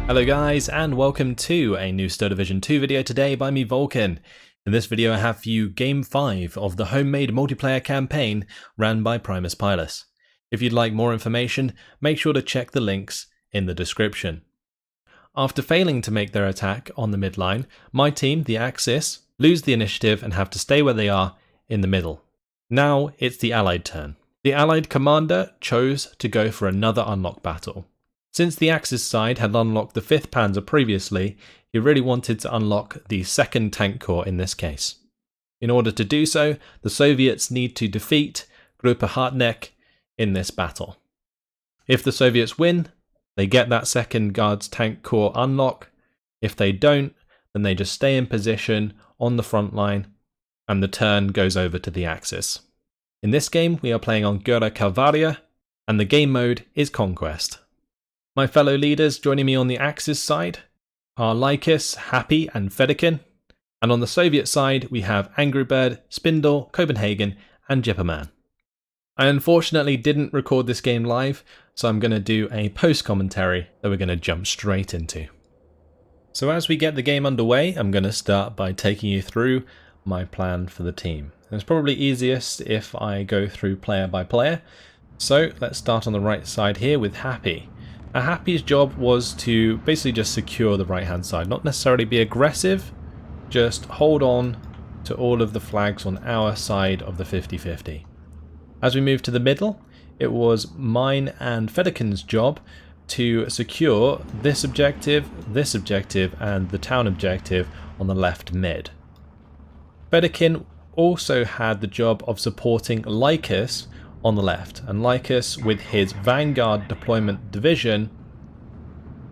Hello guys, and welcome to a new Star Division 2 video today by me, Vulcan. In this video I have for you Game 5 of the homemade multiplayer campaign ran by Primus Pilus. If you'd like more information, make sure to check the links in the description. After failing to make their attack on the midline, my team, the Axis, lose the initiative and have to stay where they are in the middle. Now it's the Allied turn. The Allied commander chose to go for another unlock battle. Since the Axis side had unlocked the 5th Panzer previously, he really wanted to unlock the 2nd Tank Corps in this case. In order to do so, the Soviets need to defeat Gruppe Hartneck in this battle. If the Soviets win, they get that 2nd Guards Tank Corps unlock. If they don't, then they just stay in position on the front line and the turn goes over to the Axis. In this game, we are playing on Góra Kalwaria and the game mode is Conquest. My fellow leaders joining me on the Axis side are LYKAS, Happy and Fedaykin, and on the Soviet side we have Angry Bird, Spindle, Copenhagen and Jipperman. I unfortunately didn't record this game live, so I'm going to do a post-commentary that we're going to jump straight into. So as we get the game underway, I'm going to start by taking you through my plan for the team. It's probably easiest if I go through player by player, so let's start on the right side here with Happy. Happy's job was to basically just secure the right hand side, not necessarily be aggressive, just hold on to all of the flags on our side of the 50-50. As we move to the middle, it was mine and Fedaykin's job to secure this objective, and the town objective on the left mid. Fedaykin also had the job of supporting LYKAS on the left, and LYKAS with his Vanguard deployment division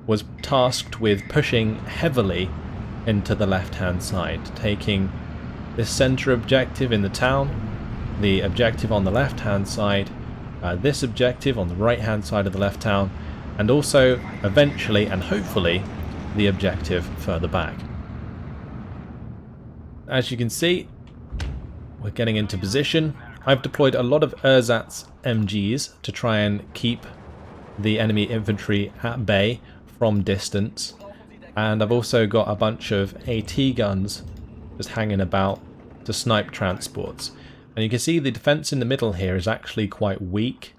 was tasked with pushing heavily into the left hand side, taking this center objective in the town, the objective on the left hand side, this objective on the right hand side of the left town, and also eventually and hopefully the objective further back. As you can see, we're getting into position. I've deployed a lot of ersatz MGs to try and keep the enemy infantry at bay from distance, and I've also got a bunch of AT guns just hanging about to snipe transports. And you can see the defense in the middle here is actually quite weak,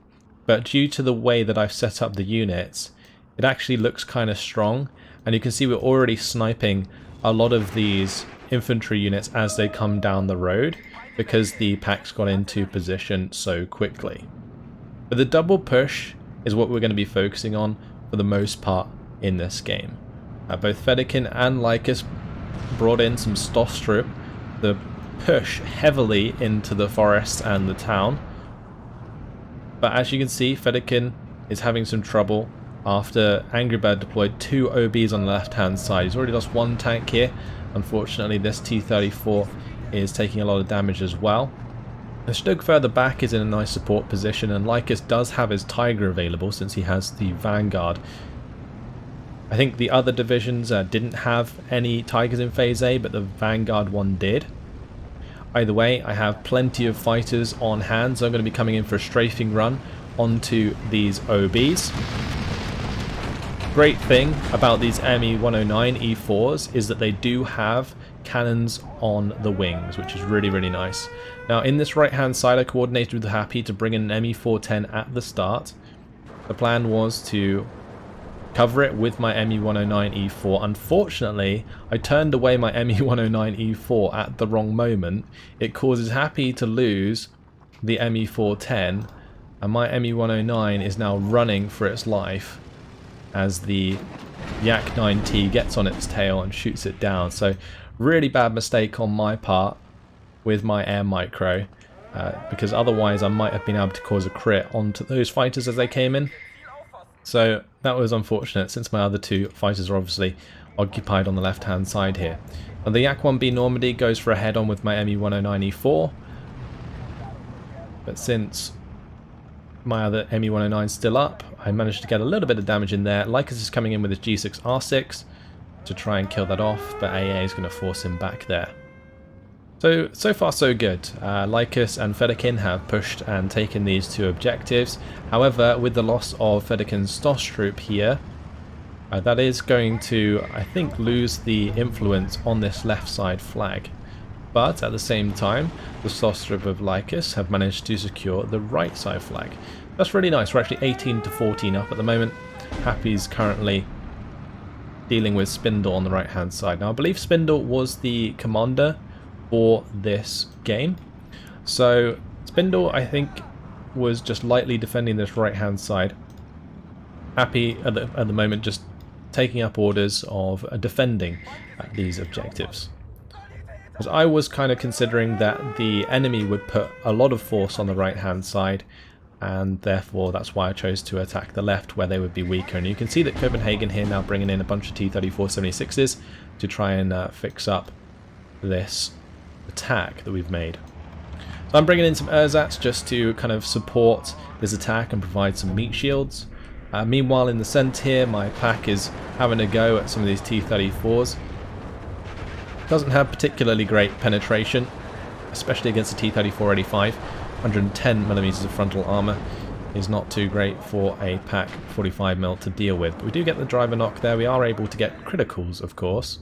but due to the way that I've set up the units, it actually looks kind of strong, and you can see we're already sniping a lot of these infantry units as they come down the road, because the packs got into position so quickly. But the double push is what we're going to be focusing on for the most part in this game. Both Fedaykin and LYKAS brought in some Stostrup to push heavily into the forest and the town. But as you can see, Fedaykin is having some trouble after Angry Bird deployed 2 OBs on the left hand side. He's already lost 1 tank here. Unfortunately, this T-34 is taking a lot of damage as well. The Stug further back is in a nice support position, and LYKAS does have his Tiger available since he has the Vanguard. I think the other divisions didn't have any Tigers in Phase A, but the Vanguard one did. Either way, I have plenty of fighters on hand, so I'm going to be coming in for a strafing run onto these OBs. Great thing about these ME-109 E4s is that they do have cannons on the wings, which is really nice. Now in this right hand side, I coordinated with Happy to bring in an ME-410 at the start. The plan was to cover it with my ME-109 E4. Unfortunately, I turned away my ME-109 E4 at the wrong moment. It causes Happy to lose the ME-410, and my ME-109 is now running for its life as the Yak-9T gets on its tail and shoots it down. So really bad mistake on my part with my air micro, because otherwise I might have been able to cause a crit onto those fighters as they came in. So that was unfortunate, since my other 2 fighters are obviously occupied on the left hand side here. And the Yak-1B Normandy goes for a head on with my ME-109 E4, but since my other ME-109 is still up, I managed to get a little bit of damage in there. LYKAS is coming in with his G6R6 to try and kill that off, but AA is going to force him back there. So far so good. LYKAS and Fedaykin have pushed and taken these 2 objectives. However, with the loss of Fedaykin's Stostrup here, That is going to, I think, lose the influence on this left side flag. But at the same time, the Stostrip of LYKAS have managed to secure the right side flag. That's really nice. We're actually 18 to 14 up at the moment. Happy's currently dealing with Spindle on the right hand side. Now I believe Spindle was the commander for this game. So Spindle, I think, was just lightly defending this right hand side. Happy at the moment just taking up orders of defending these objectives. Because I was kind of considering that the enemy would put a lot of force on the right hand side, and therefore that's why I chose to attack the left where they would be weaker. And you can see that Copenhagen here now bringing in a bunch of T-34-76s to try and fix up this attack that we've made. So I'm bringing in some ersatz just to kind of support this attack and provide some meat shields. Meanwhile in the centre here, my pack is having a go at some of these T-34s. Doesn't have particularly great penetration, especially against the T-34-85. 110mm of frontal armour is not too great for a pack 45mm to deal with. But we do get the driver knock there. We are able to get criticals, of course.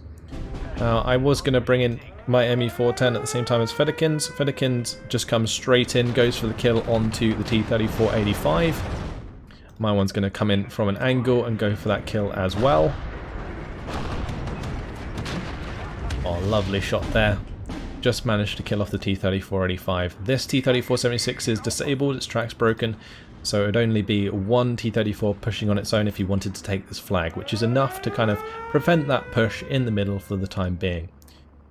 I was going to bring in my ME410 at the same time as Fedekins. Fedekins just comes straight in, goes for the kill onto the T-34-85. My one's going to come in from an angle and go for that kill as well. Oh, lovely shot there. Just managed to kill off the T-34-85. This T-34-76 is disabled, its track's broken, so it would only be one T-34 pushing on its own if you wanted to take this flag, which is enough to kind of prevent that push in the middle for the time being.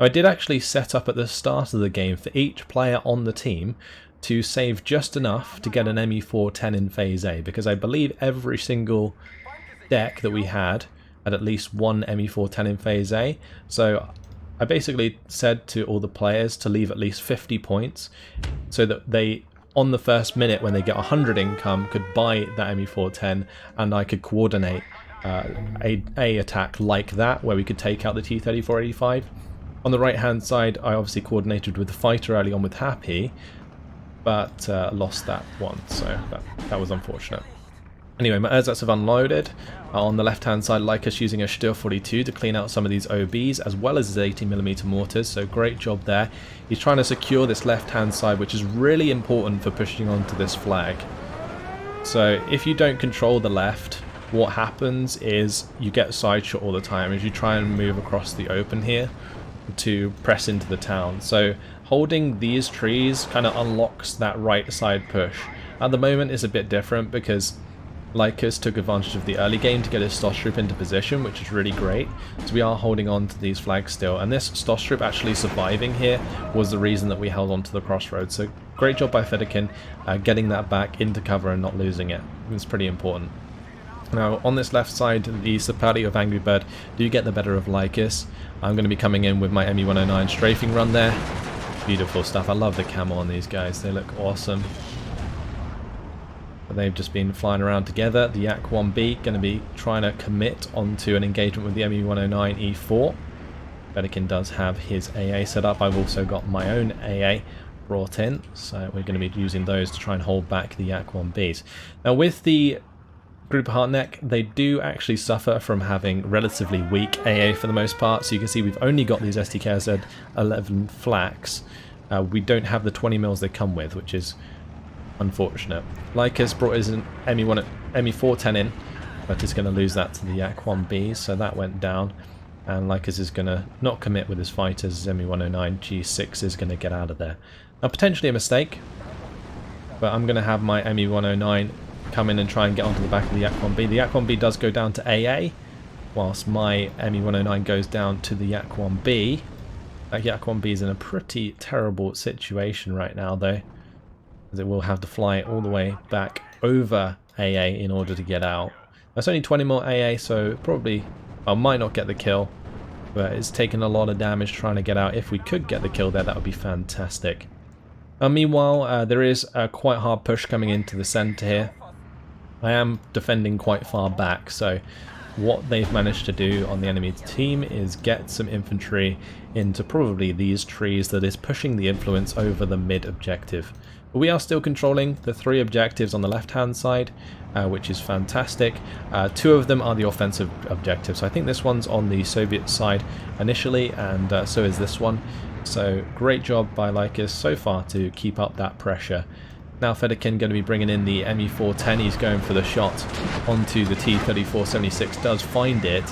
I did actually set up at the start of the game for each player on the team to save just enough to get an ME410 in Phase A, because I believe every single deck that we had at least one ME410 in Phase A, so I basically said to all the players to leave at least 50 points so that they, on the first minute when they get 100 income, could buy that ME410, and I could coordinate a attack like that where we could take out the T-34-85. On the right hand side I obviously coordinated with the fighter early on with Happy, but lost that one, so that was unfortunate. Anyway, my ersatz have unloaded. On the left hand side, LYKAS using a Stur 42 to clean out some of these OBs as well as his 80mm mortars, so great job there. He's trying to secure this left hand side, which is really important for pushing onto this flag. So if you don't control the left, what happens is you get side shot all the time as you try and move across the open here to press into the town. So holding these trees kind of unlocks that right side push. At the moment it's a bit different because LYKAS took advantage of the early game to get his Stostrip into position, which is really great. So we are holding on to these flags still, and this Stostrip actually surviving here was the reason that we held on to the crossroads. So great job by Fedekin getting that back into cover and not losing it. It's pretty important. Now on this left side, the Sapari of Angry Bird do get the better of LYKAS. I'm going to be coming in with my ME109 strafing run there. Beautiful stuff. I love the camo on these guys. They look awesome. They've just been flying around together. The Yak-1B going to be trying to commit onto an engagement with the ME109 E4. Fedekin does have his AA set up. I've also got my own AA brought in, so we're going to be using those to try and hold back the Yak-1Bs. Now with the Group of Hartneck, they do actually suffer from having relatively weak AA for the most part, so you can see we've only got these STKZ 11 flaks. We don't have the 20 mils they come with, which is unfortunate. LYKAS brought his ME410 in, but is going to lose that to the Yak-1B, so that went down. And LYKAS is going to not commit with his fighters. His ME109 G6 is going to get out of there. Now potentially a mistake, but I'm going to have my ME109 come in and try and get onto the back of the Yak-1B. The Yak-1B does go down to AA, whilst my ME109 goes down to the Yak-1B. That Yak-1B is in a pretty terrible situation right now though, as it will have to fly all the way back over AA in order to get out. That's only 20 more AA, so probably I might not get the kill, but it's taken a lot of damage trying to get out. If we could get the kill there, that would be fantastic. Meanwhile, there is a quite hard push coming into the centre here. I am defending quite far back, so what they've managed to do on the enemy team is get some infantry into probably these trees that is pushing the influence over the mid objective. But we are still controlling the 3 objectives on the left hand side, which is fantastic. 2 of them are the offensive objectives, so I think this one's on the Soviet side initially, and so is this one. So great job by LYKAS so far to keep up that pressure. Now Fedorkin going to be bringing in the ME410. He's going for the shot onto the T-3476, does find it.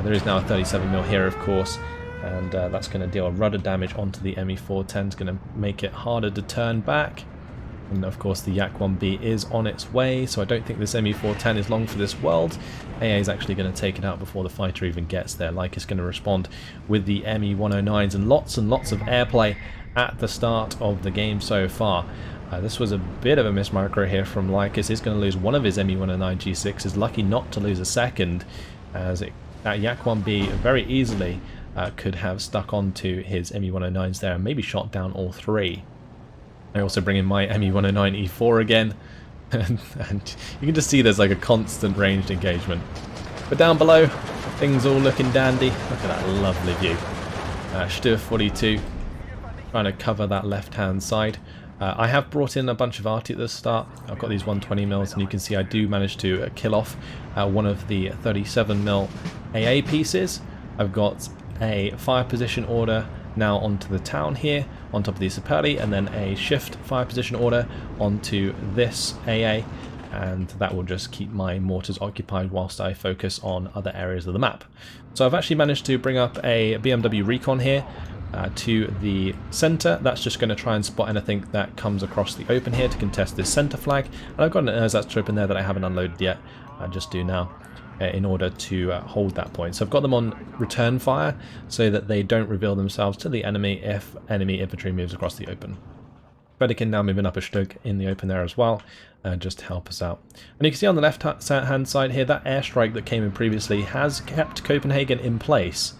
There is now a 37mm here, of course, and that's going to deal rudder damage onto the ME410. It's going to make it harder to turn back. And of course the Yak-1B is on its way, so I don't think this ME410 is long for this world. AA is actually going to take it out before the fighter even gets there. LYKAS going to respond with the ME109s and lots of airplay at the start of the game so far. This was a bit of a mismarker here from LYKAS. He's going to lose one of his ME109 G6. Is lucky not to lose a second, as that Yak-1B very easily could have stuck onto his ME109s there and maybe shot down all 3. I also bring in my ME109 E4 again, and you can just see there's like a constant ranged engagement. But down below, things all looking dandy. Look at that lovely view. Stur 42 trying to cover that left hand side. I have brought in a bunch of arty at the start. I've got these 120mm, and you can see I do manage to kill off one of the 37mm AA pieces. I've got a fire position order now onto the town here, on top of the Sapali, and then a shift fire position order onto this AA, and that will just keep my mortars occupied whilst I focus on other areas of the map. So I've actually managed to bring up a BMW Recon here to the center. That's just going to try and spot anything that comes across the open here to contest this center flag. And I've got an ersatz troop in there that I haven't unloaded yet. I just do now in order to hold that point. So I've got them on return fire so that they don't reveal themselves to the enemy if enemy infantry moves across the open. Fedorkin now moving up a Stug in the open there as well, just to help us out. And you can see on the left hand side here, that airstrike that came in previously has kept Copenhagen in place.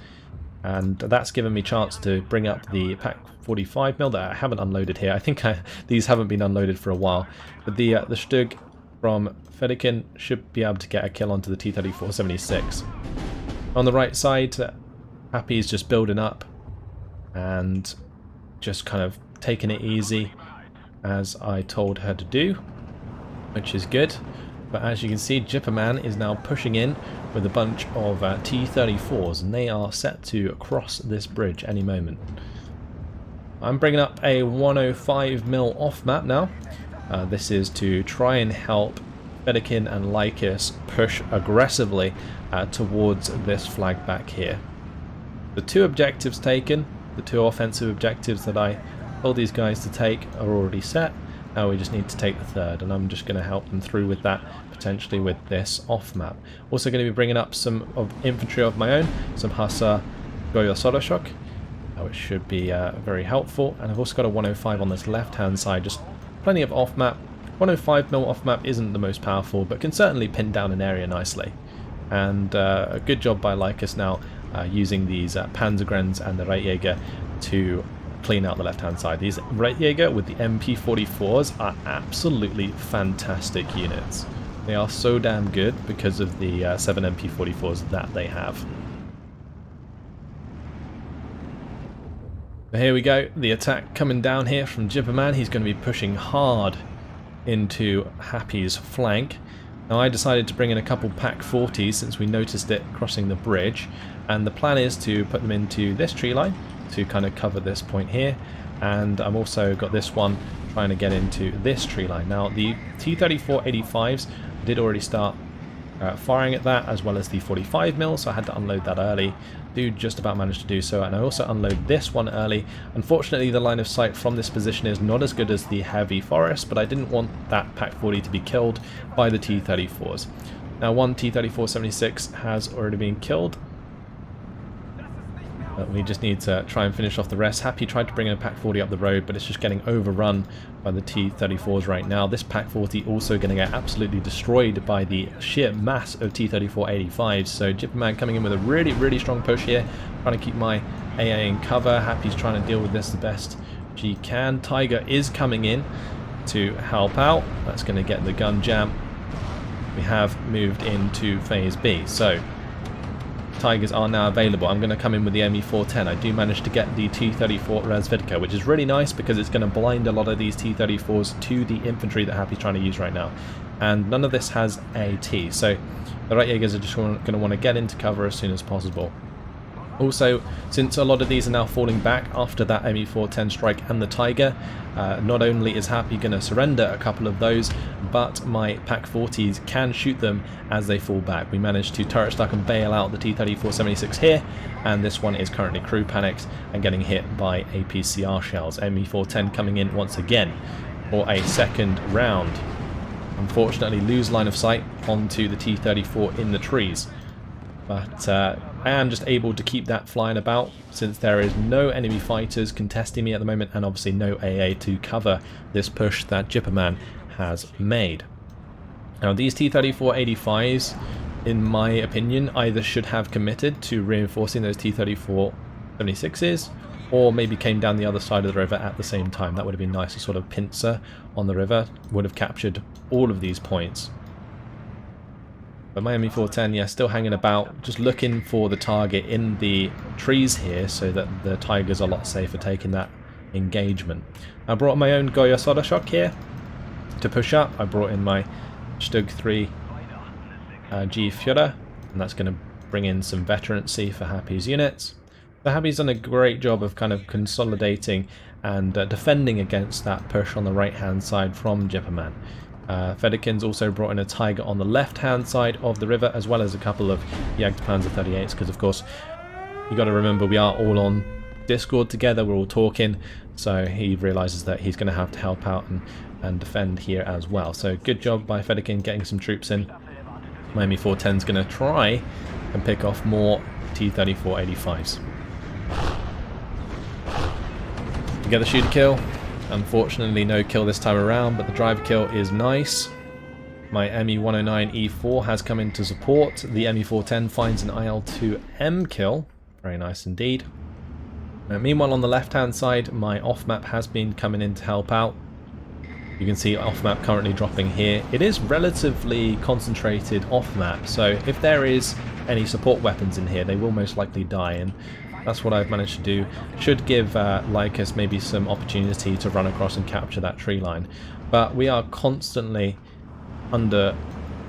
And that's given me a chance to bring up the Pak 45mm that I haven't unloaded here. I think these haven't been unloaded for a while. But the Stug from Fedorkin should be able to get a kill onto the T-3476. On the right side, Happy's just building up and just kind of taking it easy as I told her to do, which is good. But as you can see, Jipperman is now pushing in with a bunch of T-34s, and they are set to cross this bridge any moment. I'm bringing up a 105mm off map now. This is to try and help Fedorkin and LYKAS push aggressively towards this flag back here. The 2 objectives taken, the 2 offensive objectives that I told these guys to take, are already set. Now we just need to take the 3rd, and I'm just going to help them through with that, potentially with this off map. Also going to be bringing up some infantry of my own, some Hussar Goya Soroshok, which should be very helpful. And I've also got a 105 on this left hand side, just plenty of off map. 105mm off map isn't the most powerful, but can certainly pin down an area nicely. And a good job by LYKAS now using these Panzergrens and the Reitjäger to clean out the left hand side. These Reitjäger with the MP44s are absolutely fantastic units. They are so damn good because of the 7 MP44s that they have. But here we go, the attack coming down here from Jipperman. He's going to be pushing hard into Happy's flank. Now I decided to bring in a couple Pak 40s since we noticed it crossing the bridge, and the plan is to put them into this tree line to kind of cover this point here, and I've also got this one trying to get into this tree line. Now the T-3485s did already start firing at that, as well as the 45mm, so I had to unload that early. Do just about manage to do so, and I also unload this one early. Unfortunately, the line of sight from this position is not as good as the heavy forest, but I didn't want that Pak 40 to be killed by the T-34s. Now one T-3476 has already been killed. We just need to try and finish off the rest. Happy tried to bring in a Pak 40 up the road, but it's just getting overrun by the T-34s right now. This Pak 40 also going to get absolutely destroyed by the sheer mass of T-3485s. So Jipperman coming in with a really strong push here, trying to keep my AA in cover. Happy's trying to deal with this the best she can. Tiger is coming in to help out. That's going to get the gun jam we have moved into phase B. So Tigers are now available. I'm going to come in with the ME410. I do manage to get the T-34 Razvedka, which is really nice because it's going to blind a lot of these T-34s to the infantry that Happy's trying to use right now. And none of this has AT, so the right Jaegers are just going to want to get into cover as soon as possible. Also, since a lot of these are now falling back after that ME410 strike and the Tiger, not only is Happy going to surrender a couple of those, but my Pak-40s can shoot them as they fall back. We managed to turret stack and bail out the T-34-76 here, and this one is currently crew panicked and getting hit by APCR shells. ME410 coming in once again for a second round. Unfortunately, lose line of sight onto the T-34 in the trees. But I am just able to keep that flying about since there is no enemy fighters contesting me at the moment, and obviously no AA to cover this push that Jipperman has made. Now these T-34-85s, in my opinion, either should have committed to reinforcing those T-34-76s or maybe came down the other side of the river at the same time. That would have been nice. A sort of pincer on the river would have captured all of these points. But my ME410, yeah, still hanging about, just looking for the target in the trees here so that the Tigers are a lot safer taking that engagement. I brought my own Góra solder shock here to push up. I brought in my Stug 3 G Führer, and that's going to bring in some veterancy for Happy's units. So Happy's done a great job of kind of consolidating and defending against that push on the right hand side from Jipperman. Fedorkin's also brought in a Tiger on the left hand side of the river, as well as a couple of Jagdpanzer 38s, because of course you got to remember we are all on Discord together, we're all talking, so he realizes that he's going to have to help out and defend here as well. So good job by Fedorkin getting some troops in. My ME410's going to try and pick off more T-34-85s. We get the shooter kill. Unfortunately no kill this time around, but the driver kill is nice. My ME109E4 has come in to support. The ME410 finds an IL-2M kill. Very nice indeed. Meanwhile on the left hand side, my off-map has been coming in to help out. You can see off-map currently dropping here. It is relatively concentrated off-map, so if there is any support weapons in here, they will most likely die, and that's what I've managed to do. Should give LYKAS maybe some opportunity to run across and capture that tree line. But we are constantly under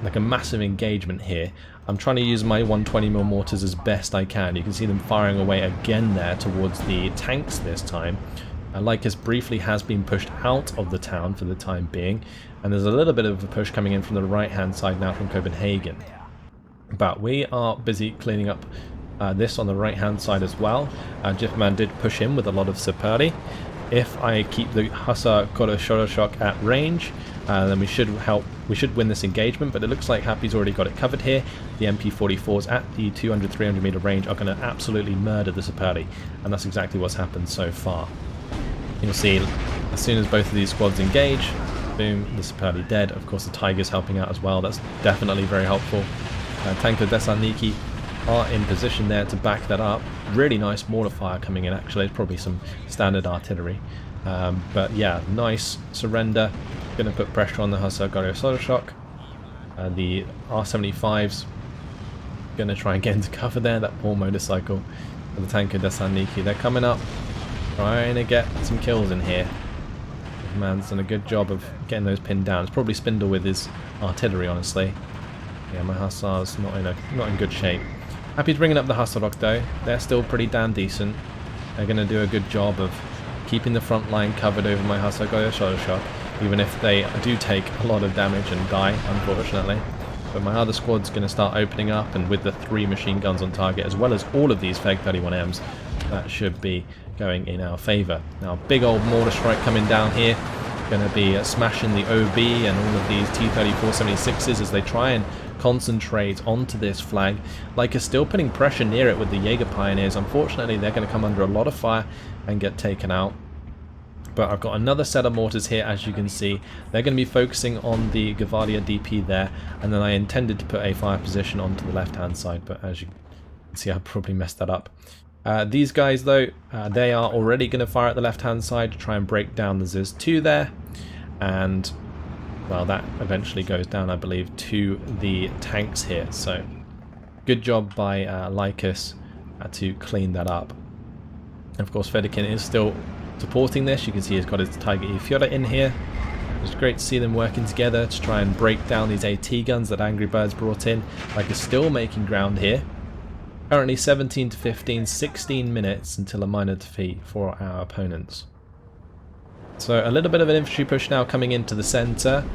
like a massive engagement here. I'm trying to use my 120mm mortars as best I can. You can see them firing away again there towards the tanks this time. LYKAS briefly has been pushed out of the town for the time being, and there's a little bit of a push coming in from the right hand side now from Copenhagen. But we are busy cleaning up this on the right hand side as well. Jipperman did push in with a lot of Sapari. If I keep the Hussar Shock at range, then we should win this engagement, but it looks like Happy's already got it covered here. The MP44s at the 200-300 meter range are going to absolutely murder the Sapari, and that's exactly what's happened so far. You'll see as soon as both of these squads engage, boom, the Sapari dead. Of course the Tiger's helping out as well, that's definitely very helpful. Tanker Thessaloniki are in position there to back that up. Really nice mortar fire coming in, actually. It's probably some standard artillery. But yeah, nice surrender. Going to put pressure on the Hussar Goryeo Shock. The R75's going to try and get into cover there, that poor motorcycle. For the Tanker Thessaloniki, they're coming up, trying to get some kills in here. Man's done a good job of getting those pinned down. It's probably Spindle with his artillery, honestly. Yeah, my Hussars not in good shape. Happy's bringing up the Hussar Rock though. They're still pretty damn decent. They're going to do a good job of keeping the front line covered over my Hussar Goryeo Shock, even if they do take a lot of damage and die, unfortunately. But my other squad's going to start opening up, and with the 3 machine guns on target, as well as all of these Feg 31Ms, that should be going in our favour. Now, big old mortar strike coming down here. Going to be smashing the OB and all of these T-34-76s as they try and concentrate onto this flag. LYKAS still putting pressure near it with the Jaeger Pioneers. Unfortunately, they're going to come under a lot of fire and get taken out. But I've got another set of mortars here, as you can see. They're going to be focusing on the Kalwaria DP there, and then I intended to put a fire position onto the left-hand side, but as you can see, I probably messed that up. These guys, though, they are already going to fire at the left-hand side to try and break down the ZIS-2 there, and well, that eventually goes down, I believe, to the tanks here. So good job by LYKAS to clean that up. And of course, Fedorkin is still supporting this. You can see he's got his Tiger E-Fiora in here. It's great to see them working together to try and break down these AT guns that Angry Birds brought in. LYKAS still making ground here. Currently 17 to 15, 16 minutes until a minor defeat for our opponents. So a little bit of an infantry push now coming into the centre.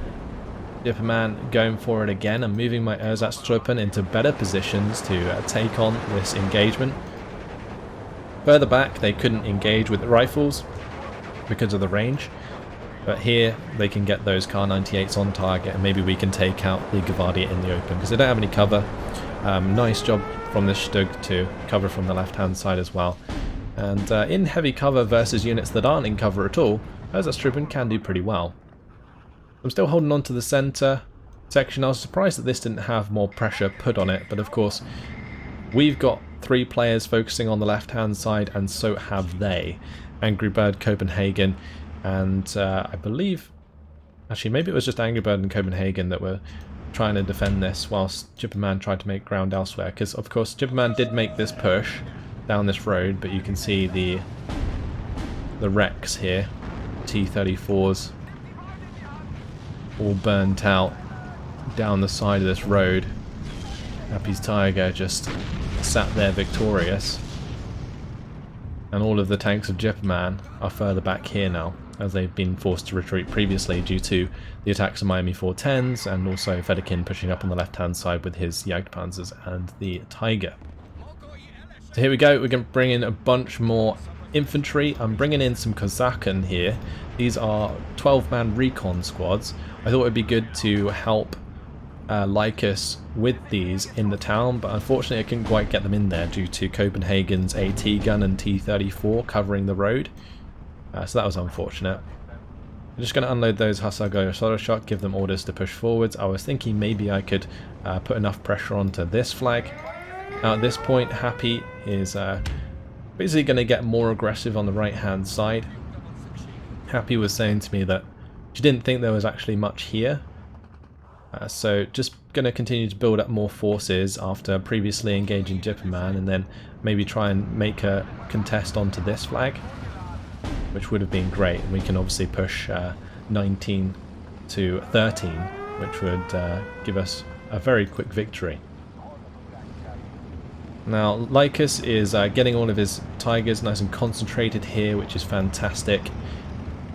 Jipperman going for it again and moving my Ersatztruppen into better positions to take on this engagement. Further back they couldn't engage with the rifles because of the range, but here they can get those Kar 98s on target and maybe we can take out the Kalwaria in the open because they don't have any cover. Nice job from this Stug to cover from the left hand side as well. And in heavy cover versus units that aren't in cover at all, Ersatztruppen can do pretty well. I'm still holding on to the centre section. I was surprised that this didn't have more pressure put on it, but of course we've got 3 players focusing on the left hand side and so have they. Angry Bird, Copenhagen, and I believe, actually maybe it was just Angry Bird and Copenhagen that were trying to defend this whilst Jipperman tried to make ground elsewhere, because of course Jipperman did make this push down this road, but you can see the wrecks here, T-34s all burnt out down the side of this road. Happy's Tiger just sat there victorious, and all of the tanks of Jipperman are further back here now, as they've been forced to retreat previously due to the attacks of Miami 410s and also Fedorkin pushing up on the left hand side with his Jagdpanzers and the Tiger. So here we go, we're going to bring in a bunch more infantry. I'm bringing in some Kosaken here. These are 12-man recon squads. I thought it would be good to help LYKAS with these in the town, but unfortunately I couldn't quite get them in there due to Copenhagen's AT gun and T-34 covering the road. So that was unfortunate. I'm just going to unload those Hussar Goyo Shot, give them orders to push forwards. I was thinking maybe I could put enough pressure onto this flag. Now at this point Happy is basically going to get more aggressive on the right hand side. Happy was saying to me that she didn't think there was actually much here. So just going to continue to build up more forces after previously engaging Jipperman, and then maybe try and make a contest onto this flag, which would have been great. We can obviously push 19 to 13, which would give us a very quick victory. Now LYKAS is getting all of his Tigers nice and concentrated here, which is fantastic.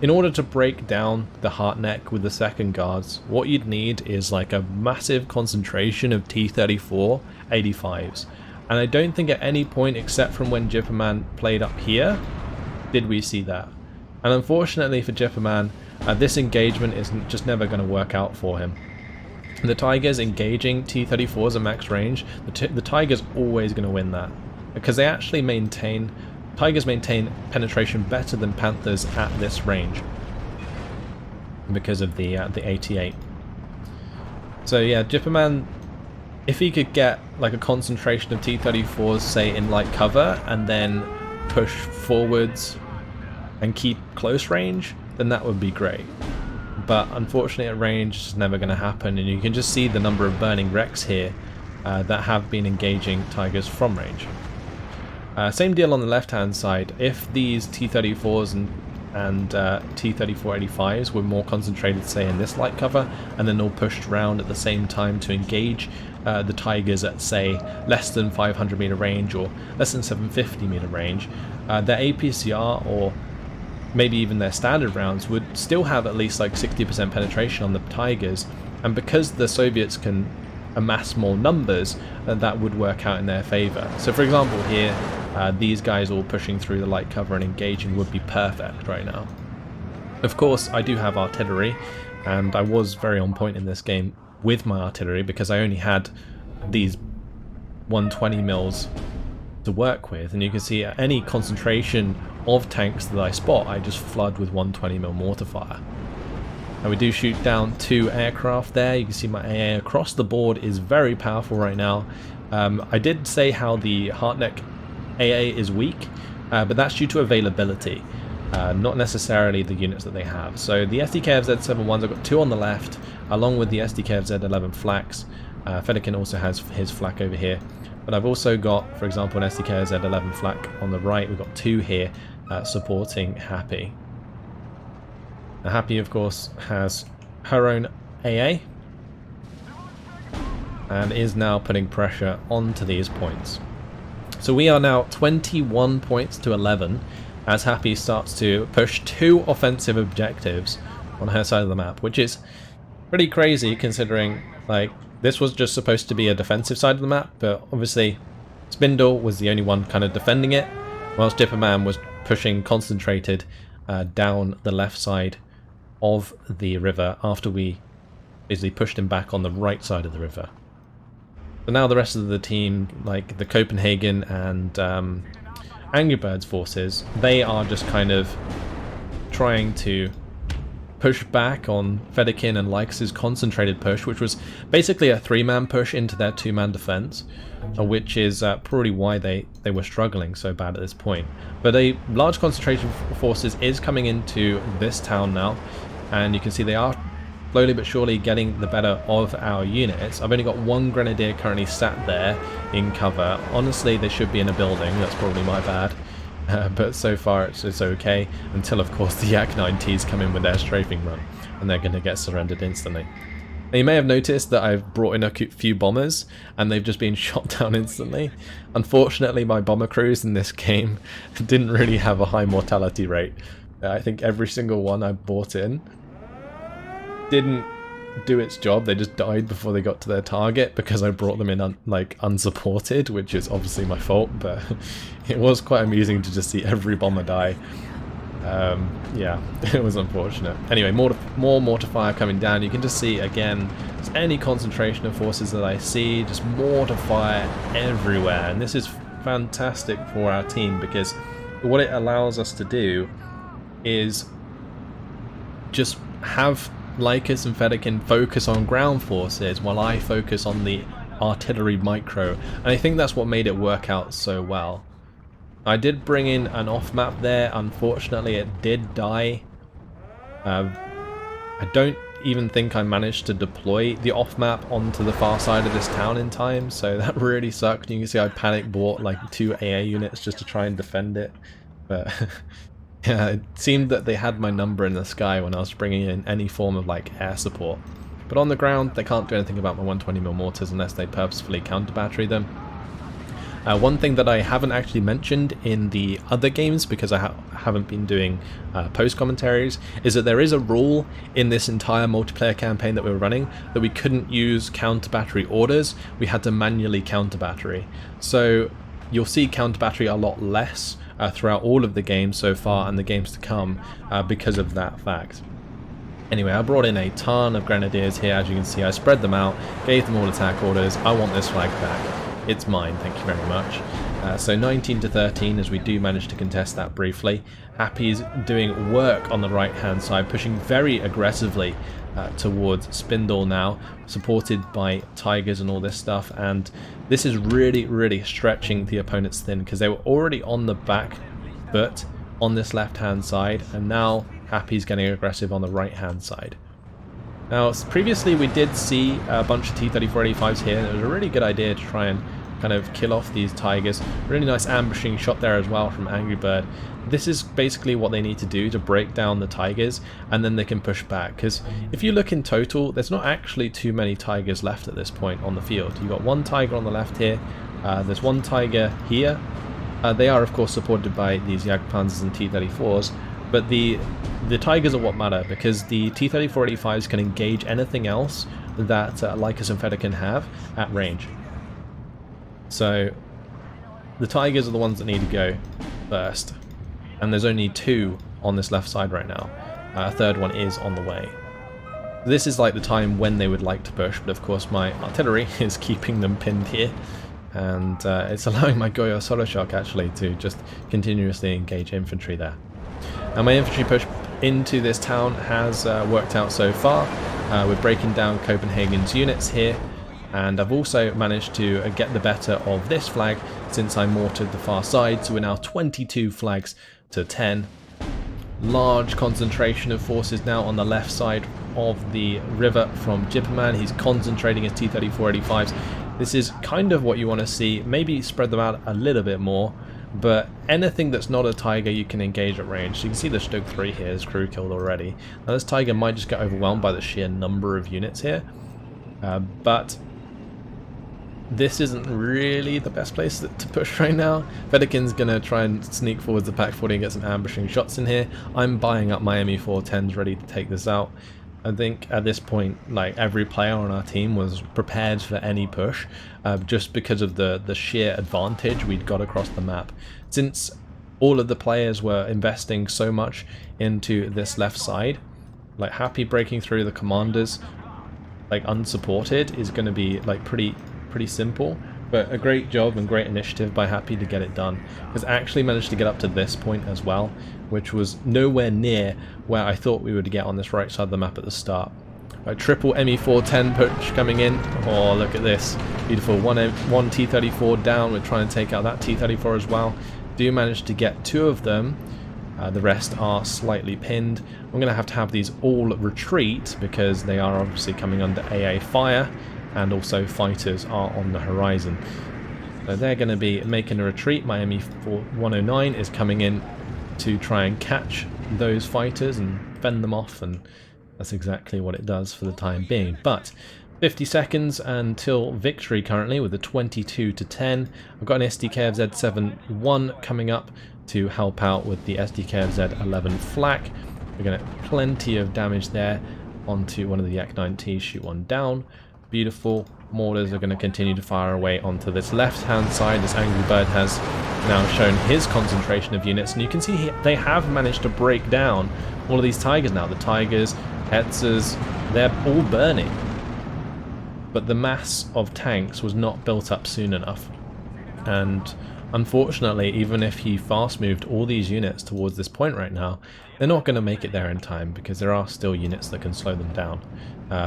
In order to break down the Hartneck with the second guards, what you'd need is like a massive concentration of T-34 85s. And I don't think at any point except from when Jipperman played up here did we see that. And unfortunately for Jipperman, this engagement is just never going to work out for him. The Tigers engaging T-34s at max range, the Tigers always going to win that, because they actually Tigers maintain penetration better than Panthers at this range because of the 88. So yeah, Jipperman, if he could get like a concentration of T-34s, say in light cover, and then push forwards and keep close range, then that would be great. But unfortunately at range it's never going to happen, and you can just see the number of burning wrecks here that have been engaging Tigers from range. Same deal on the left hand side. If these T-34s and T-34-85s were more concentrated, say in this light cover, and then all pushed around at the same time to engage the Tigers at say less than 500 meter range or less than 750 meter range, their APCR or maybe even their standard rounds would still have at least like 60% penetration on the Tigers, and because the Soviets can amass more numbers, that would work out in their favour. So for example here, these guys all pushing through the light cover and engaging would be perfect right now. Of course I do have artillery, and I was very on point in this game with my artillery because I only had these 120 mils to work with, and you can see at any concentration of tanks that I spot, I just flood with 120 mil mortar fire. And we do shoot down 2 aircraft there. You can see my AA across the board is very powerful right now. I did say how the Hartneck AA is weak, but that's due to availability. not necessarily the units that they have. So the SDKFZ-71s, I've got 2 on the left, along with the SDKFZ-11 flaks. Fedaykin also has his flak over here. But I've also got, for example, an SDKFZ-11 flak on the right. We've got 2 here supporting Happy. Now, Happy, of course, has her own AA and is now putting pressure onto these points. So we are now 21 points to 11 as Happy starts to push 2 offensive objectives on her side of the map, which is pretty crazy considering, like, this was just supposed to be a defensive side of the map, but obviously Spindle was the only one kind of defending it, whilst Dipperman was pushing concentrated down the left side of the river after we basically pushed him back on the right side of the river. So now the rest of the team, like the Copenhagen and Angry Birds forces, they are just kind of trying to push back on Fedaykin and LYKAS' concentrated push, which was basically a 3-man push into their 2-man defense, which is probably why they were struggling so bad at this point. But a large concentration of forces is coming into this town now, and you can see they are slowly but surely getting the better of our units. I've only got 1 grenadier currently sat there in cover. Honestly, they should be in a building. That's probably my bad. But so far it's okay, until of course the Yak-9Ts come in with their strafing run, and they're going to get surrendered instantly. Now, you may have noticed that I've brought in a few bombers, and they've just been shot down instantly. Unfortunately, my bomber crews in this game didn't really have a high mortality rate. I think every single one I brought in didn't do its job. They just died before they got to their target because I brought them in unsupported, which is obviously my fault, but it was quite amusing to just see every bomber die. Yeah, it was unfortunate. Anyway, more mortar fire coming down. You can just see again, any concentration of forces that I see, just mortar fire everywhere, and this is fantastic for our team because what it allows us to do is just have LYKAS and Fedaykin focus on ground forces while I focus on the artillery micro, and I think that's what made it work out so well. I did bring in an off-map there. Unfortunately, it did die. I don't even think I managed to deploy the off-map onto the far side of this town in time, so that really sucked. You can see I panic bought like 2 AA units just to try and defend it, but yeah, it seemed that they had my number in the sky when I was bringing in any form of like air support. But on the ground, they can't do anything about my 120mm mortars unless they purposefully counter-battery them. One thing that I haven't actually mentioned in the other games, because I haven't been doing post commentaries, is that there is a rule in this entire multiplayer campaign that we were running that we couldn't use counter-battery orders. We had to manually counter-battery. So you'll see counter-battery a lot less throughout all of the games so far and the games to come because of that fact. Anyway, I brought in a ton of grenadiers here. As you can see, I spread them out, gave them all attack orders. I want this flag back. It's mine, thank you very much. So 19 to 13 as we do manage to contest that briefly. Happy's doing work on the right hand side, pushing very aggressively towards Spindle now, supported by Tigers and all this stuff, and this is really stretching the opponents thin because they were already on the back foot on this left hand side, and now Happy's getting aggressive on the right hand side. Now, previously we did see a bunch of T-34-85s here, and it was a really good idea to try and kind of kill off these Tigers. Really nice ambushing shot there as well from Angry Bird. This is basically what they need to do to break down the Tigers, and then they can push back, because if you look in total, there's not actually too many Tigers left at this point on the field. You've got 1 Tiger on the left here, there's 1 Tiger here. They are of course supported by these Jagdpanzers and T-34s, but the Tigers are what matter, because the T-34-85s can engage anything else that LYKAS and Fedaykin have at range. So the Tigers are the ones that need to go first, and there's only 2 on this left side right now. A third one is on the way. This is like the time when they would like to push, but of course my artillery is keeping them pinned here, and it's allowing my Góra solo shock actually to just continuously engage infantry there. And my infantry push into this town has worked out so far. We're breaking down Copenhagen's units here, and I've also managed to get the better of this flag since I mortared the far side, so we're now 22 flags to 10. large concentration of forces now on the left side of the river from Jipperman. He's concentrating his T-34-85s. This is kind of what you want to see. Maybe spread them out a little bit more, but anything that's not a Tiger you can engage at range. So you can see the Stoke 3 here, his crew killed already. Now this Tiger might just get overwhelmed by the sheer number of units here, but this isn't really the best place to push right now. Fedorkin's going to try and sneak forwards the Pak 40 and get some ambushing shots in here. I'm buying up my ME410s ready to take this out. I think at this point, like, every player on our team was prepared for any push, just because of the sheer advantage we'd got across the map. Since all of the players were investing so much into this left side, like, Happy breaking through the commanders, like, unsupported is going to be like pretty simple. But a great job and great initiative by Happy to get it done. Has actually managed to get up to this point as well, which was nowhere near where I thought we would get on this right side of the map at the start. A triple ME410 push coming in. Oh, look at this. Beautiful. One T-34 down. We're trying to take out that T-34 as well. Do manage to get 2 of them. The rest are slightly pinned. I'm going to have these all retreat because they are obviously coming under AA fire, and also fighters are on the horizon. So they're going to be making a retreat. My ME109 is coming in to try and catch those fighters and fend them off, and that's exactly what it does for the time being. But 50 seconds until victory currently with a 22-10. I've got an SDKFZ-7-1 coming up to help out with the SDKFZ-11 flak. We're going to get plenty of damage there onto one of the Yak-9Ts, shoot one down. Beautiful. Mortars are going to continue to fire away onto this left-hand side. This Angry Bird has now shown his concentration of units, and you can see they have managed to break down all of these Tigers now. The Tigers, Hetzers, they're all burning. But the mass of tanks was not built up soon enough. And unfortunately, even if he fast moved all these units towards this point right now, they're not going to make it there in time, because there are still units that can slow them down.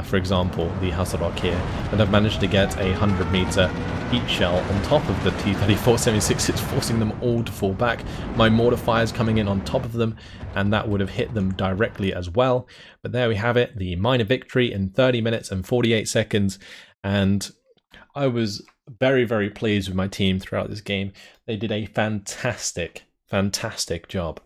For example, the Hasselhock here, and I've managed to get a 100-meter heat shell on top of the T-34-76s, forcing them all to fall back. My mortar fires coming in on top of them, and that would have hit them directly as well. But there we have it, the minor victory in 30 minutes and 48 seconds, and I was very, very pleased with my team throughout this game. They did a fantastic job.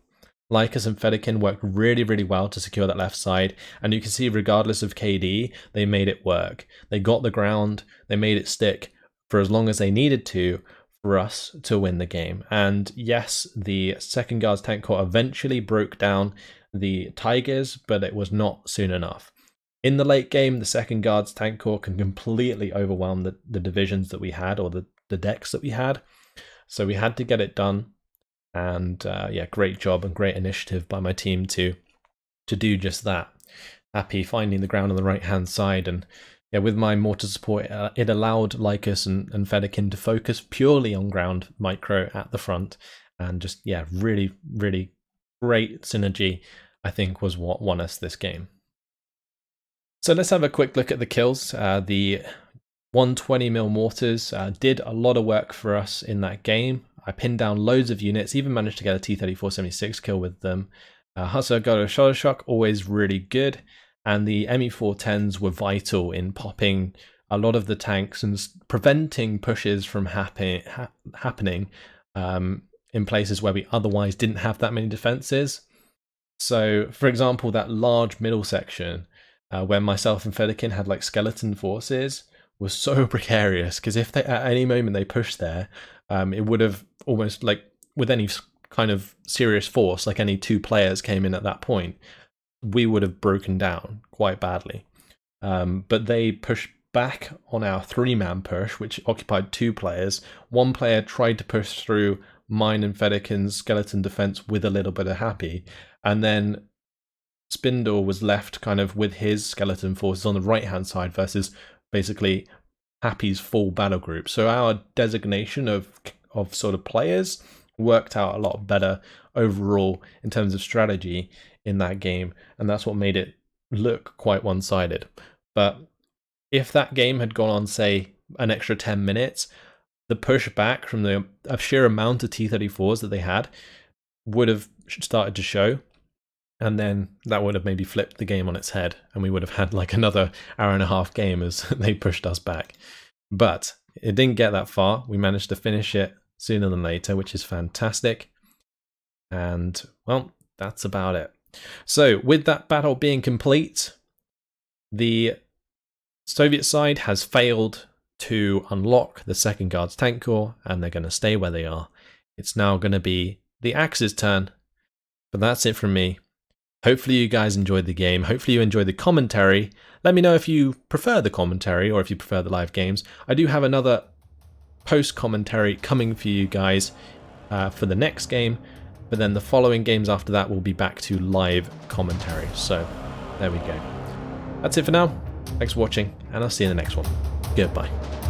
LYKAS and Fedorkin worked really, really well to secure that left side, and you can see regardless of KD, they made it work. They got the ground, they made it stick for as long as they needed to for us to win the game. And yes, the 2nd Guards Tank Corps eventually broke down the Tigers, but it was not soon enough. In the late game, the 2nd Guards Tank Corps can completely overwhelm the divisions that we had, or the decks that we had. So we had to get it done. And yeah, great job and great initiative by my team to do just that. Happy finding the ground on the right hand side, and yeah, with my mortar support, it allowed LYKAS and Fedorkin to focus purely on ground micro at the front, and just, yeah, really, really great synergy, I think, was what won us this game. So let's have a quick look at the kills. The 120mm mortars did a lot of work for us in that game. I pinned down loads of units, even managed to get a T-34-76 kill with them. Hasselhock Shoulder Shock, always really good. And the ME410s were vital in popping a lot of the tanks and preventing pushes from happening in places where we otherwise didn't have that many defenses. So, for example, that large middle section where myself and Fedorkin had like skeleton forces was so precarious, because if they at any moment they pushed there, it would have almost, like, with any kind of serious force, like any 2 players came in at that point, we would have broken down quite badly. But they pushed back on our 3-man push, which occupied 2 players. 1 player tried to push through mine and Fedorkin's skeleton defense with a little bit of Happy, and then Spindle was left kind of with his skeleton forces on the right hand side versus basically Happy's full battle group. So our designation of sort of players worked out a lot better overall in terms of strategy in that game, and that's what made it look quite one-sided. But if that game had gone on, say, an extra 10 minutes, the pushback from the sheer amount of T-34s that they had would have started to show. And then that would have maybe flipped the game on its head, and we would have had like another hour-and-a-half game as they pushed us back. But it didn't get that far. We managed to finish it sooner than later, which is fantastic. And, well, that's about it. So, with that battle being complete, the Soviet side has failed to unlock the second guard's tank core, and they're going to stay where they are. It's now going to be the Axe's turn. But that's it from me. Hopefully you guys enjoyed the game. Hopefully you enjoyed the commentary. Let me know if you prefer the commentary or if you prefer the live games. I do have another post-commentary coming for you guys for the next game, but then the following games after that will be back to live commentary. So there we go. That's it for now. Thanks for watching, and I'll see you in the next one. Goodbye.